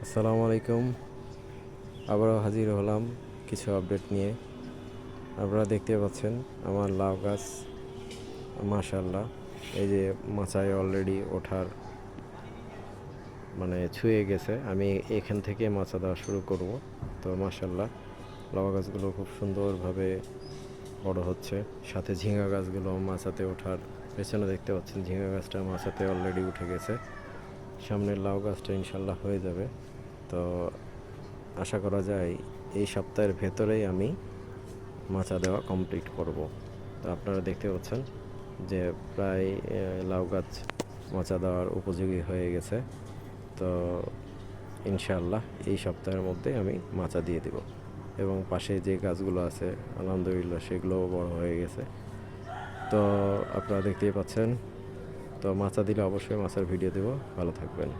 আসসালামু আলাইকুম। আবারও হাজির হলাম কিছু আপডেট নিয়ে। আপনারা দেখতে পাচ্ছেন আমার লাউ গাছ, মাশাআল্লাহ, এই যে মাচায় অলরেডি ওঠার ছুঁয়ে গেছে। আমি এখান থেকে মাচা দেওয়া শুরু করব। তো মাশাআল্লাহ, লাউ গাছগুলো খুব সুন্দরভাবে বড় হচ্ছে। সাথে ঝিঙ্গা গাছগুলো মাচাতে ওঠার পেছনে দেখতে পাচ্ছেন, ঝিঙ্গা গাছটা মাচাতে অলরেডি উঠে গেছে। সামনের লাউ গাছটা ইনশাল্লাহ হয়ে যাবে। তো আশা করা যায় এই সপ্তাহের ভেতরেই আমি মাচা দেওয়া কমপ্লিট করব। তো আপনারা দেখতে পাচ্ছেন যে প্রায় লাউ গাছ মাচা দেওয়ার উপযোগী হয়ে গেছে। তো ইনশাআল্লাহ এই সপ্তাহের মধ্যে আমি মাচা দিয়ে দেব। এবং পাশে যে গাছগুলো আছে আলহামদুলিল্লাহ সেগুলোও বড় হয়ে গেছে। তো আপনারা দেখতেই পাচ্ছেন। তো মাচা দিলে অবশ্যই মাচার ভিডিও দেব। ভালো থাকবেন।